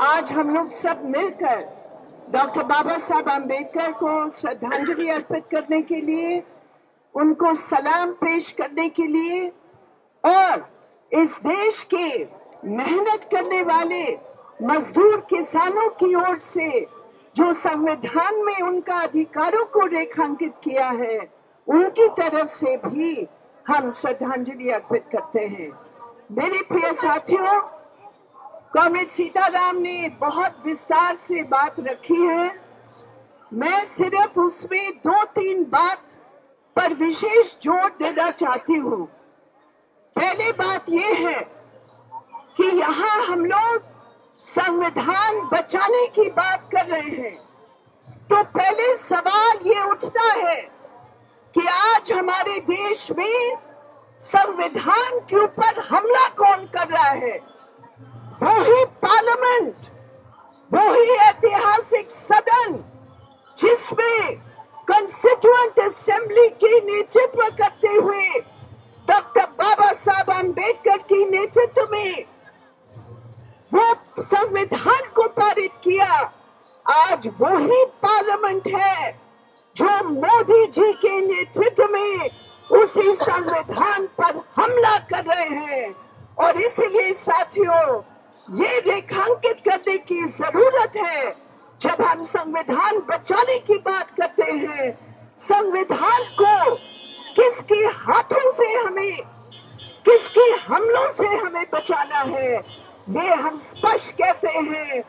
आज हम लोग सब मिलकर डॉक्टर बाबा साहब आम्बेडकर को श्रद्धांजलि अर्पित करने के लिए, उनको सलाम पेश करने के लिए और इस देश के मेहनत करने वाले मजदूर किसानों की ओर से जो संविधान में उनका अधिकारों को रेखांकित किया है, उनकी तरफ से भी हम श्रद्धांजलि अर्पित करते हैं। मेरे प्रिय साथियों, कॉमरेड सीताराम ने बहुत विस्तार से बात रखी है। मैं सिर्फ उसमें 2-3 बात पर विशेष जोर देना चाहती हूँ। पहली बात यह है कि यहाँ हम लोग संविधान बचाने की बात कर रहे हैं, तो पहले सवाल ये उठता है कि आज हमारे देश में संविधान के ऊपर हमला कौन कर रहा है? वही पार्लियामेंट, वही ऐतिहासिक सदन जिसमें कॉन्स्टिट्यूएंट असेंबली के नेतृत्व करते हुए डॉक्टर बाबा साहब आम्बेडकर की नेतृत्व में वो संविधान को पारित किया। आज वही पार्लियामेंट है जो मोदी जी के नेतृत्व में उसी संविधान पर हमला कर रहे हैं। और इसलिए साथियों, ये रेखांकित करने की जरूरत है, जब हम संविधान बचाने की बात करते हैं, संविधान को किसके हाथों से हमें, किसके हमलों से हमें बचाना है। ये हम स्पष्ट कहते हैं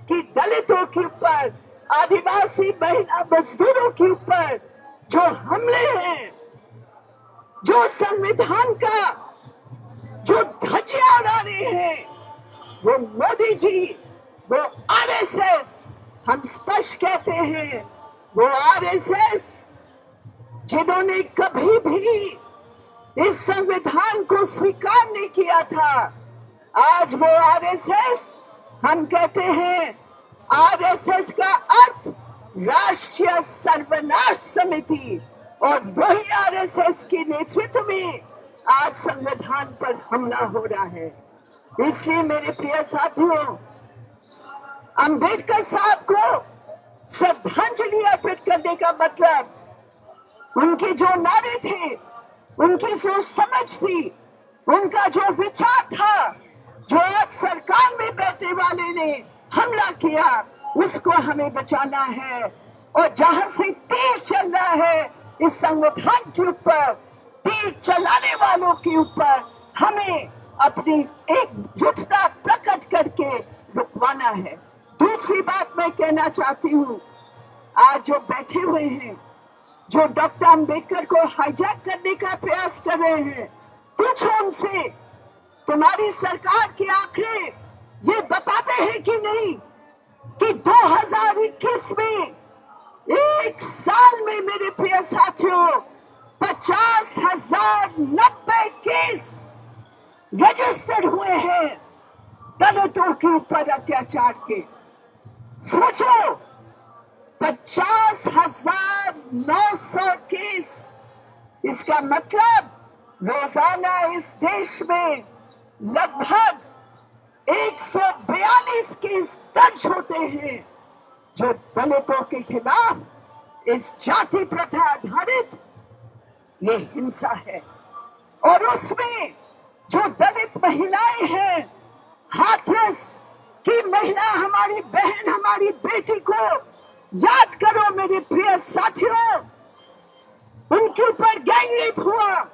कि दलितों के ऊपर, आदिवासी महिला मजदूरों के ऊपर जो हमले हैं, जो संविधान का जो धज्जियां उड़ा रहे हैं, वो मोदी जी, वो आरएसएस, हम स्पष्ट कहते हैं वो आरएसएस जिन्होंने कभी भी इस संविधान को स्वीकार नहीं किया था, आज वो आरएसएस, हम कहते हैं आरएसएस का अर्थ राष्ट्रीय सर्वनाश समिति, और वही आरएसएस के नेतृत्व में आज संविधान पर हमला हो रहा है। इसलिए मेरे प्रिय साथियों, अंबेडकर साहब को श्रद्धांजलि अर्पित करने का मतलब उनके जो नारे थे, उनकी जो समझ थी, उनका जो विचार था, जो आज सरकार में बैठने वाले ने हमला किया, उसको हमें बचाना है। और जहां से तीर चल रहा है इस संविधान के ऊपर, तीर चलाने वालों के ऊपर हमें अपनी एकजुटता प्रकट करके रुकवाना है। दूसरी बात मैं कहना चाहती हूँ, आज जो बैठे हुए हैं, जो डॉक्टर अंबेडकर को हाईजैक करने का प्रयास कर रहे हैं, पूछो उनसे, तुम्हारी सरकार के आंकड़े ये बताते हैं कि नहीं कि 2021 में एक साल में मेरे प्रिय साथियों 50,090 केस रजिस्टर्ड हुए हैं दलितों के ऊपर अत्याचार के। सोचो, 50,900 केस, इसका मतलब रोजाना इस देश में लगभग 142 केस दर्ज होते हैं जो दलितों के खिलाफ इस जाति प्रथा आधारित ये हिंसा है। और उसमें जो दलित महिलाएं हैं, हाथरस की महिला, हमारी बहन, हमारी बेटी को याद करो मेरे प्रिय साथियों, उनके ऊपर गैंगरेप हुआ,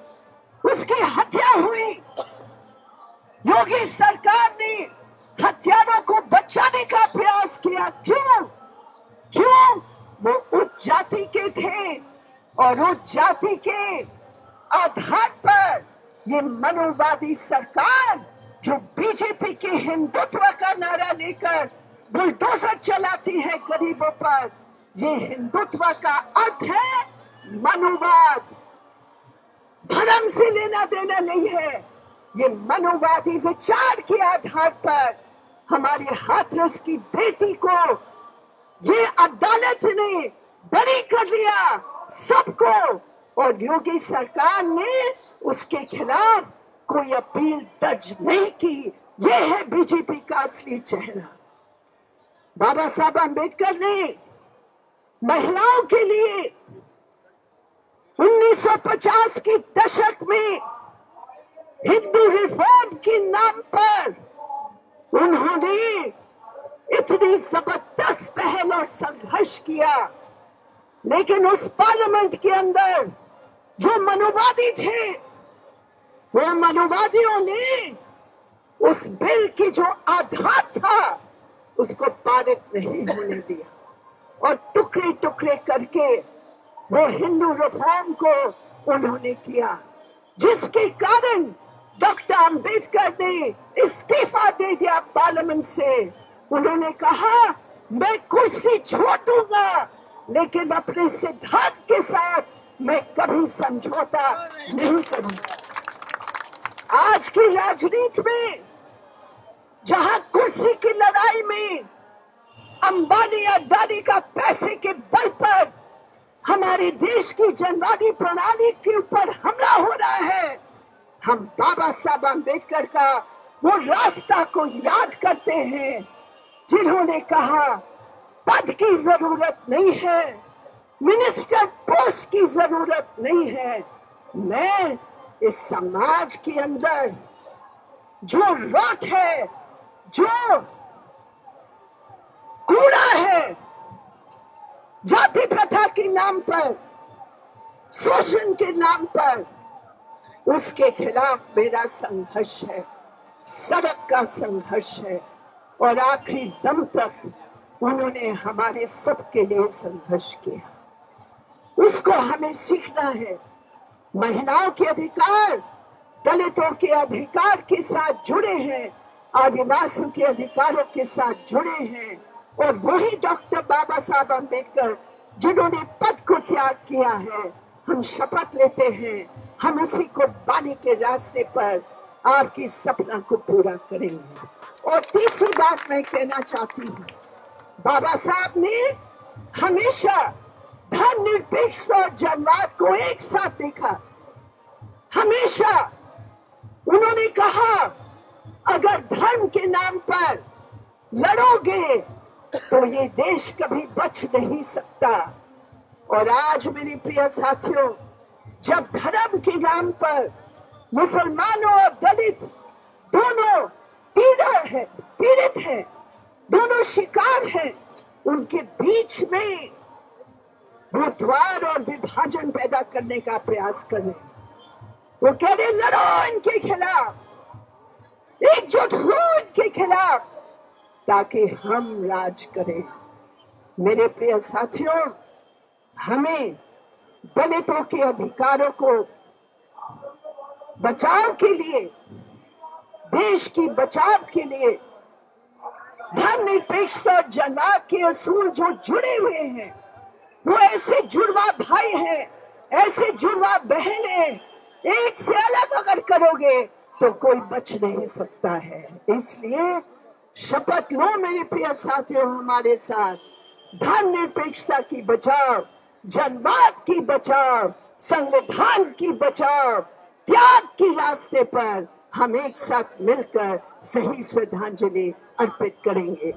उसकी हत्या हुई। योगी सरकार ने हत्यारों को बचाने का प्रयास किया। क्यों? वो उच्च जाति के थे और उच्च जाति के आधार पर ये मनोवादी सरकार जो बीजेपी के हिंदुत्व का नारा लेकर बुलडोजर चलाती है गरीबों पर, ये हिंदुत्व का अर्थ है मनोवाद, धर्म से लेना देना नहीं है। ये मनोवादी विचार के आधार पर हमारी हाथरस की बेटी को ये अदालत ने बरी कर लिया सबको, और योगी सरकार ने उसके खिलाफ कोई अपील दर्ज नहीं की। ये है बीजेपी का असली चेहरा। बाबा साहब अम्बेडकर ने महिलाओं के लिए 1950 के दशक में हिंदू रिफॉर्म के नाम पर उन्होंने इतनी जबरदस्त पहल और संघर्ष किया, लेकिन उस पार्लियामेंट के अंदर जो मनुवादी थे, वो मनुवादियों ने उस बिल की जो आधार था उसको पारित नहीं होने दिया और टुकड़े टुकड़े करके वो हिंदू रिफॉर्म को उन्होंने किया, जिसके कारण डॉक्टर अंबेडकर ने इस्तीफा दे दिया पार्लियामेंट से। उन्होंने कहा मैं कुर्सी छोड़ दूंगा, लेकिन अपने सिद्धांत के साथ मैं कभी समझौता नहीं करूंगा। आज की राजनीति में जहां कुर्सी की लड़ाई में अंबानी अडानी का पैसे के बल पर हमारे देश की जनवादी प्रणाली के ऊपर हमला हो रहा है, हम बाबा साहब अम्बेडकर का वो रास्ता को याद करते हैं जिन्होंने कहा पद की जरूरत नहीं है, मिनिस्टर पोस्ट की जरूरत नहीं है, मैं इस समाज के अंदर जो रॉट है, जो कूड़ा है, जाति प्रथा के नाम पर, शोषण के नाम पर, उसके खिलाफ मेरा संघर्ष है, सड़क का संघर्ष है। और आखिरी दम तक उन्होंने हमारे सबके लिए संघर्ष किया। उसको हमें सीखना है। महिलाओं के अधिकार दलितों के अधिकार के साथ जुड़े हैं, आदिवासियों के अधिकारों के साथ जुड़े हैं, और वही डॉक्टर बाबा साहब अम्बेडकर जिन्होंने पद को त्याग किया है, हम शपथ लेते हैं हम उसी को पाने के रास्ते पर आपकी सपना को पूरा करेंगे। और तीसरी बात मैं कहना चाहती हूँ, बाबा साहब ने हमेशा धर्मनिरपेक्ष और जनवाद को एक साथ देखा। हमेशा उन्होंने कहा अगर धर्म के नाम पर लड़ोगे तो ये देश कभी बच नहीं सकता। और आज मेरे प्रिय साथियों, जब धर्म के नाम पर मुसलमानों और दलित दोनों पीड़ित हैं, दोनों शिकार हैं, उनके बीच में वो द्वार और विभाजन पैदा करने का प्रयास कर रहे हैं। वो कह रहे लड़ो इनके खिलाफ, एकजुट हो इनके खिलाफ, ताकि हम राज करें। मेरे प्रिय साथियों, हमें दलितों के अधिकारों को बचाव के लिए, देश की बचाव के लिए धर्मनिरपेक्षता और जनवाद के असूल जो जुड़े हुए हैं, वो ऐसे जुड़वा भाई हैं, ऐसे जुड़वा बहन हैं, एक से अलग अगर करोगे तो कोई बच नहीं सकता है। इसलिए शपथ लो मेरे प्रिय साथियों हमारे साथ, धर्मनिरपेक्षता की बचाव, जनवाद की बचाव, संविधान की बचाव, त्याग के रास्ते पर हम एक साथ मिलकर सही श्रद्धांजलि अर्पित करेंगे।